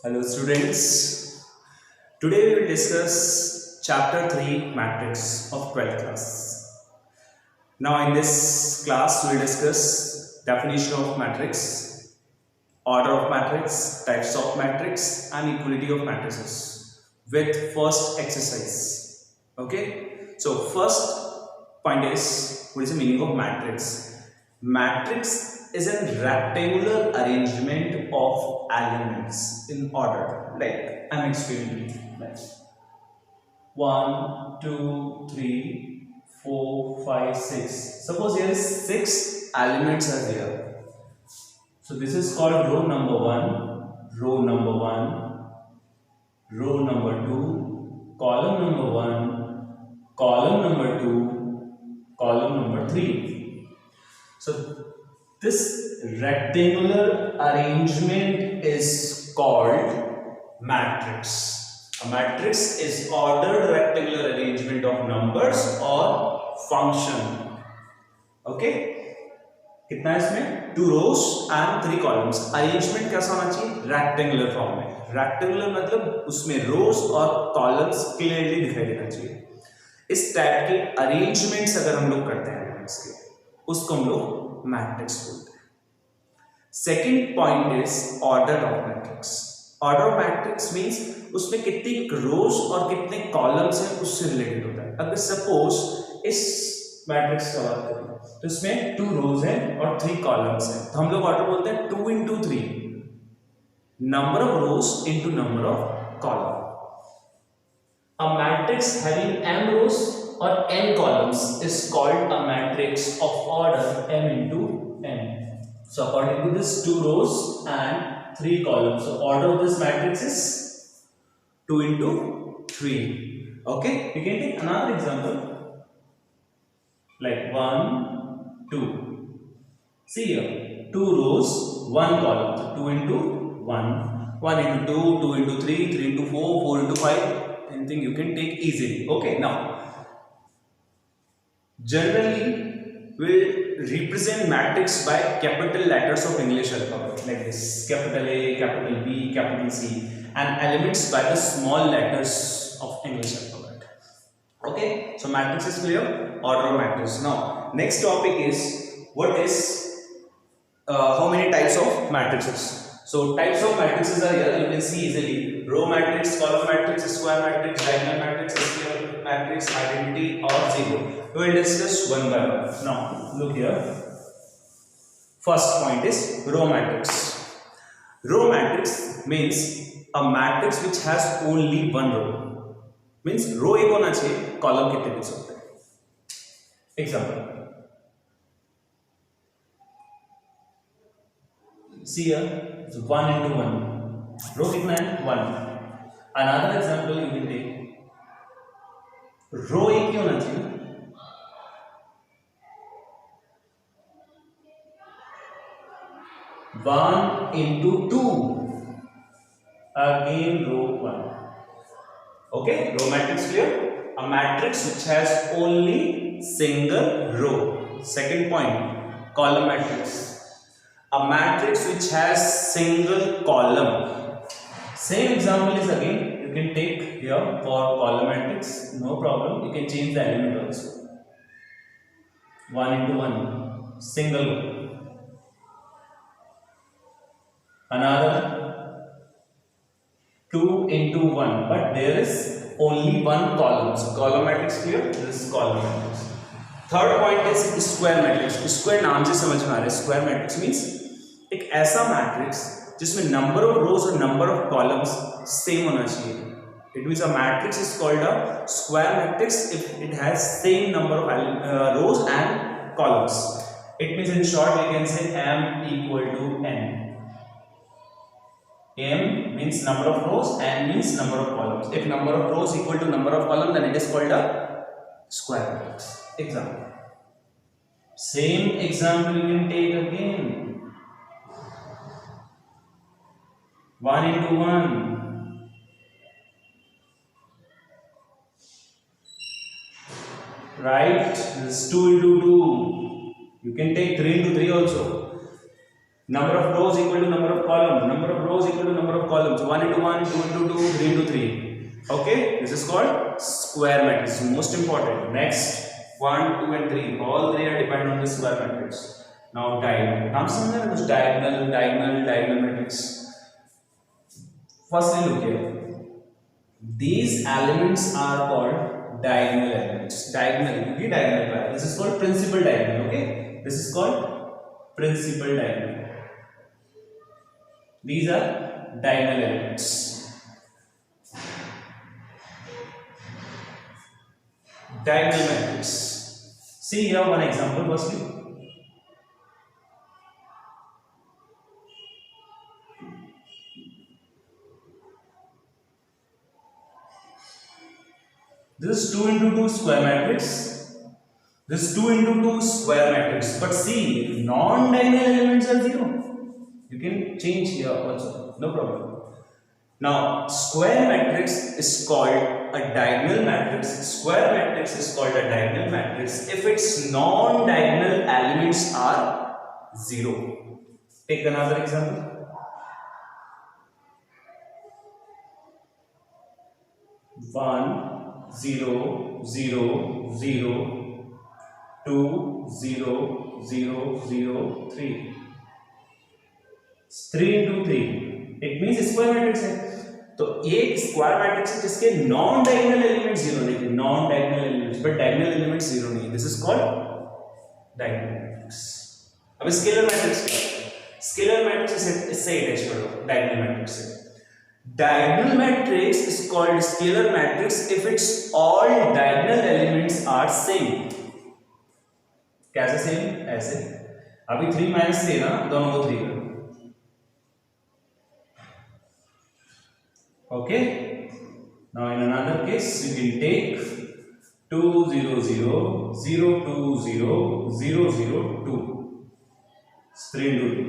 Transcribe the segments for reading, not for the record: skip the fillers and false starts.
Hello students. Today we will discuss chapter 3 matrix of 12th class. Now in this class we will discuss definition of matrix, order of matrix, types of matrix and equality of matrices with first exercise. Okay? So first point is, what is the meaning of matrix? Matrix is a rectangular arrangement of elements in order. Like I'm explaining. Like 1, 2, 3, 4, 5, 6. Suppose here is 6 elements are there. So this is called row number 1, row number 1, row number 2, column number 1, column number 2, column number 3. So this rectangular arrangement is called matrix. A matrix is ordered rectangular arrangement of numbers or function. Okay? कितना है इसमें 2 rows and 3 columns. Arrangement कैसा होना चाहिए? Rectangular form में. Rectangular मतलब उसमें रोज और कॉलम्स क्लियरली दिखाई देना चाहिए. इस टाइप के अरेंजमेंट्स अगर हम लोग करते हैं एलिमेंट्स के, उसको हम लोग मैट्रिक्स बोलते हैं. Second point is order of matrix. Order of matrix means उसमें कितनी रोज और कितने कॉलम्स हैं उससे रिलेटेड होता है. अगर सपोज इस मैट्रिक्स का बात करें तो इसमें 2 रोज हैं और 3 कॉलम्स हैं, तो हम लोग ऑर्डर बोलते हैं 2 into 3, number of rose into number of column. A matrix having m rows or n columns is called a matrix of order m into n. So according to this 2 rows and 3 columns, so order of this matrix is 2 into 3. Okay, we can take another example like 1, 2. See here, 2 rows, 1 column, so 2 into 1, 1 into 2, 2 into 3, 3 into 4, 4 into 5. Anything you can take easily. Okay, now generally we'll represent matrix by capital letters of English alphabet like this: capital A, capital B, capital C, and elements by the small letters of English alphabet. Okay, so matrix is clear. Order of matrix. Now next topic is what is how many types of matrices. So types of matrices are here. You can see easily: row matrix, column matrix, square matrix, diagonal matrix, square matrix, identity, or zero. We will discuss one by one. Now look here. First point is row matrix. Row matrix means a matrix which has only one row. Means row एक होना चाहिए, column कितने भी सकते हैं. Example. See here, so 1 into 1. Row कितना है? 1. Another example you can take. Row एक ही होना चाहिए. 1 into 2. Again row 1. Okay, row matrix clear? A matrix which has only single row. Second point, column matrix. A matrix which has single column. Same example is again you can take here for column matrix, no problem. You can change the element also. 1 into 1, single. Another 2 into 1, but there is only one column. So column matrix clear? This is column matrix. Third point is square matrix. Square नाम से समझ में आ रहा है. Square matrix means एक ऐसा matrix जिसमें number of रोज और नंबर ऑफ कॉलम्स सेम होना चाहिए. It means a matrix is called a square matrix if it has same number of rows and columns. It means in short we can say m equal to n. m means number of rows, n means number of columns. If number of rows equal to number of columns, then it is called a square matrix. Example. Same example you can take again. 1 into 1. Right? This is 2 into 2. You can take 3 into 3 also. Number of rows equal to number of columns. Number of rows equal to number of columns. 1 into 1, 2 into 2, 3 into 3. Okay, this is called square matrix. Most important. Next, 1, 2 and 3. All three are dependent on the square matrix. Now diagonal. नाम समझना है कुछ diagonal matrix. Firstly, look here. These elements are called diagonal elements. Diagonal. This is called principal diagonal. Okay, this is called principal diagonal. These are diagonal elements. Diagonal matrix. See here one example firstly. This is 2 into 2 square matrix. This is 2 into 2 square matrix. But see, non-diagonal elements are 0. You can change here also, no problem. Now, square matrix is called a diagonal matrix. Square matrix is called a diagonal matrix if its non-diagonal elements are 0. Take another example. One, 0, 0, 0, 2, 0, 0, 0, 3. 3 into 3. It means square matrix है. तो एक square matrix है जिसके non diagonal elements 0 नहीं है. Non diagonal elements but diagonal elements 0 नहीं है. This is called diagonal matrix. अब स्केलर मैट्रिक्स क्या है? स्केलर मैट्रिक्स इससे अटैच करो डायगोनल मैट्रिक्स से. Diagonal matrix is called scalar matrix if its all diagonal elements are same. कैसे same? ऐसे. अभी 3 minus 3 ना, दोनों को 3 करो. Okay. Now in another case you can take 2 0 0 0 2 0 0 0 2. 3 into 2.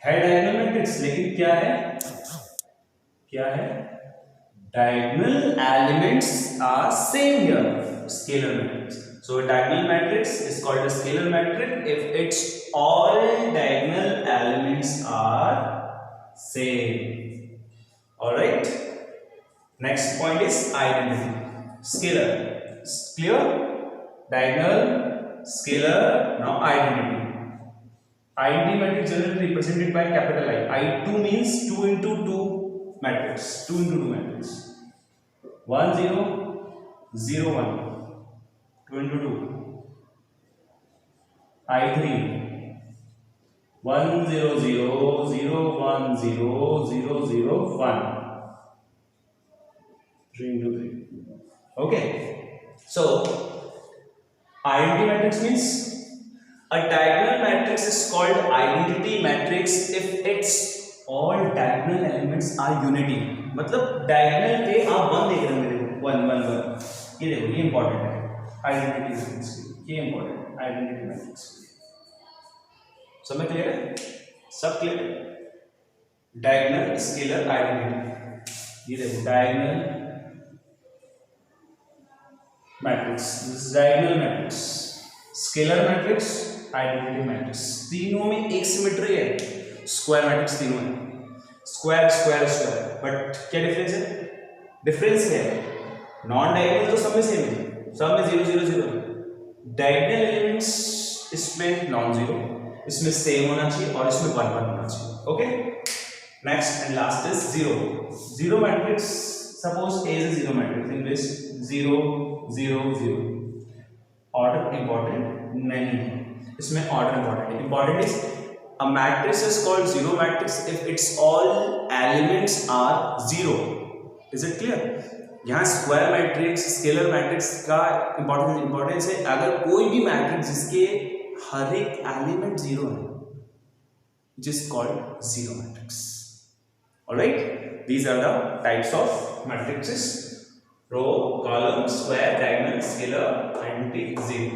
है diagonal matrix लेकिन क्या है? Diagonal elements are same here. Scalar matrix. So a diagonal matrix is called a scalar matrix if its all diagonal elements are same. All right. Next point is identity. Scalar. Clear? Diagonal, scalar. Now identity. Identity matrix generally represented by capital I. I2 means 2 into 2 matrix. 2 into 2 matrix. 1 0 0 1. 2 into 2. I3 1 0 0 0 1 0 0 0 1. 3 into 3. Okay. So identity matrix means a diagonal matrix is called identity matrix if its all diagonal elements are unity. मतलब diagonal पे आप 1 देख रहे हो मेरे को 1 1 1. ये देखो ये important है identity matrix के लिए. ये important है identity matrix के लिए. सब में clear है? सब clear है? Diagonal, scalar, identity. ये देखो diagonal matrix. This is diagonal matrix. Scalar matrix, identity matrix. तीनों में एक symmetry है. स्क्वायर मैट्रिक्स तीनों है. Square square square. बट क्या डिफरेंस है? डिफरेंस क्या है? नॉन डायगोनल तो सब में सेम है. सब में 0 0 0. डायगोनल एलिमेंट्स इसमें नॉन जीरो, इसमें सेम होना चाहिए और इसमें 1 1 होना चाहिए. Okay. Next and last is zero. Zero matrix. Suppose A is zero matrix in which 0 0 0. Order important नहीं है. इसमें ऑर्डर इंपॉर्टेंट है. Important is a matrix is called zero matrix if its all elements are zero. Is it clear? यहाँ square matrix, scalar matrix का importance है अगर कोई भी मैट्रिक्स जिसके हर एक एलिमेंट जीरो है, which is called zero matrix. Alright, these are the types of matrices: row, column, square, diagonal, scalar, identity, zero.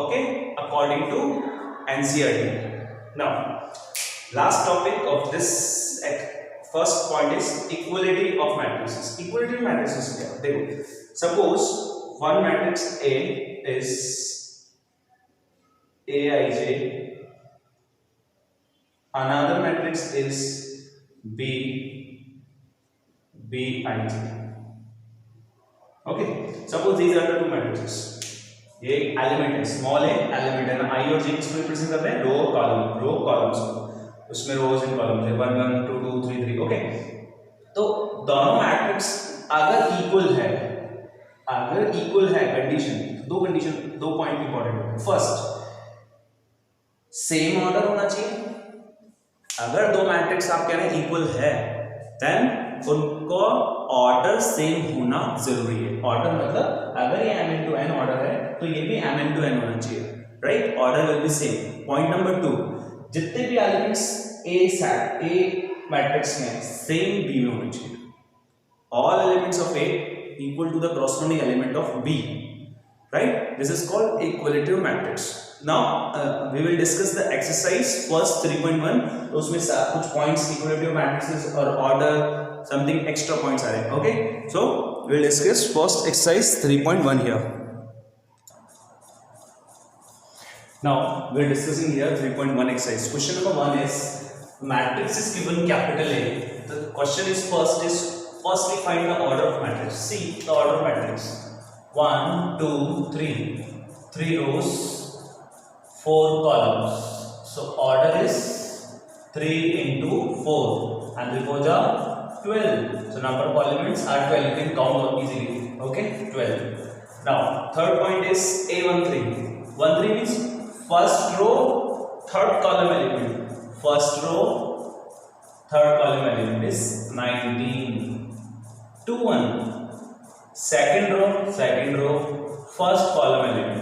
Okay, according to NCERT. Now, last topic of this first point is equality of matrices. Equality of matrices क्या? देखो, suppose one matrix A is Aij another matrix is b bij. Okay, suppose these are the two matrices. ये element है, small है element है ना, आई और जे किसको represent करते हैं, रो कॉलम्स को, उसमें रोज एंड कॉलम्स है 1 1 2 2 3 3. ओके, तो दोनों मैट्रिक्स अगर इक्वल है कंडीशन, दो पॉइंट इंपॉर्टेंट है. फर्स्ट, सेम ऑर्डर होना चाहिए. अगर दो मैट्रिक्स आप कह रहे हैं इक्वल है, देन उनको ऑर्डर सेम होना जरूरी है. ऑर्डर मतलब अगर ये m into n ऑर्डर है तो ये भी m into n होना चाहिए, right. Order will be same. Point number 2, जितने भी एलिमेंट्स ए मैट्रिक्स में सेम बी में होने चाहिए. All elements of A equal to the corresponding element of B, right? This is called equality of matrix. Now we will discuss the exercise first 3.1. तो उसमें कुछ points equality of matrices और order something extra points आ रहे हैं. Okay, so we will discuss first exercise 3.1 here. Now we are discussing here 3.1 exercise. Question number 1 is matrix is given capital A. The question is firstly find the order of matrix. See the order of matrix. 1 2 3 rows, 4 columns. So order is 3 into 4 and before the 12. So number of elements are 12. You can count easily. Okay, 12. Now third point is A13. 13 means first row, third column element. First row, third column element is 19. 2 1. Second row, first column element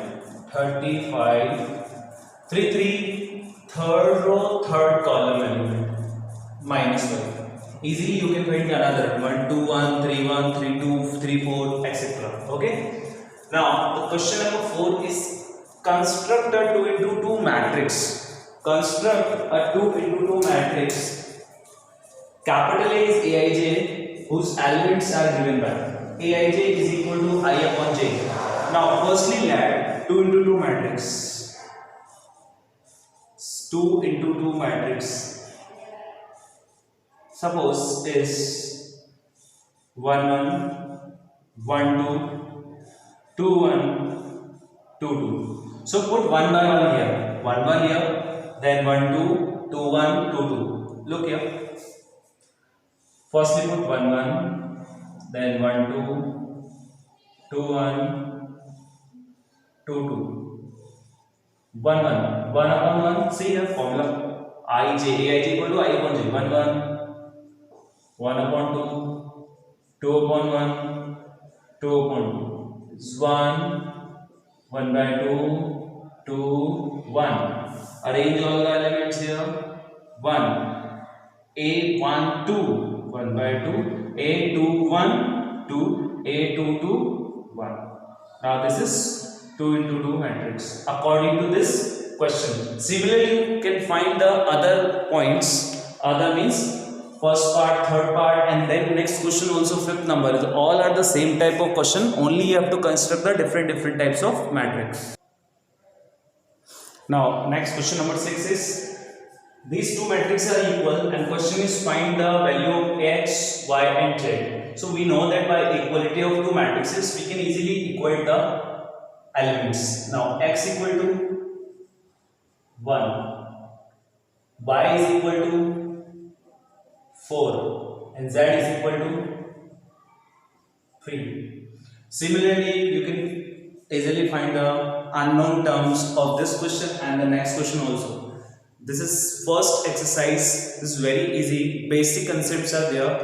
35. 3 3. Third row, third column element -12. Easily you can find another 1 2 1 3 1 3 2 3 4 etc. Okay. Now the question number 4 is construct a 2 into 2 matrix. Construct a 2 into 2 matrix. Capital A is Aij, whose elements are given by Aij is equal to I upon j. Now firstly let 2 into 2 matrix. 2 into 2 matrix suppose is 1 1 1 2 2 1 2 2. So put 1 by 1 here, 1 1 here, then 1 2 2 1 2 2. Look here. Firstly put 1 1, then 1 2 2 1 2 2. 1 1 1 upon 1. See here formula Aij equal to I upon j. 1 1 1 upon 2 2 upon 1 2 upon 2. It's 1 1 by 2 2 1. Arrange all the elements here. 1 A 1 2 1 by 2, A 2 1 2, A 2 2 1. Now this is 2 into 2 matrix according to this question. Similarly you can find the other points. Other means first part, third part, and then next question also fifth number. All are the same type of question, only you have to construct the different types of matrix. Now next question number 6 is these two matrices are equal and question is find the value of x, y and z. So we know that by equality of two matrices we can easily equate the elements. Now x equal to 1, y is equal to 4 and z is equal to 3. Similarly you can easily find the unknown terms of this question and the next question also. This is first exercise. This is very easy. Basic concepts are there.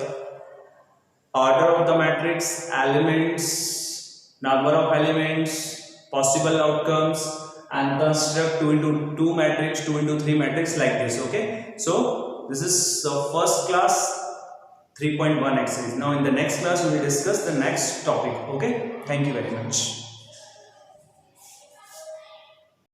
Order of the matrix, elements, number of elements, possible outcomes, and construct 2 into 2 matrix, 2 into 3 matrix like this. Okay. So this is the first class 3.1 exercise. Now in the next class we will discuss the next topic. Okay. Thank you very much.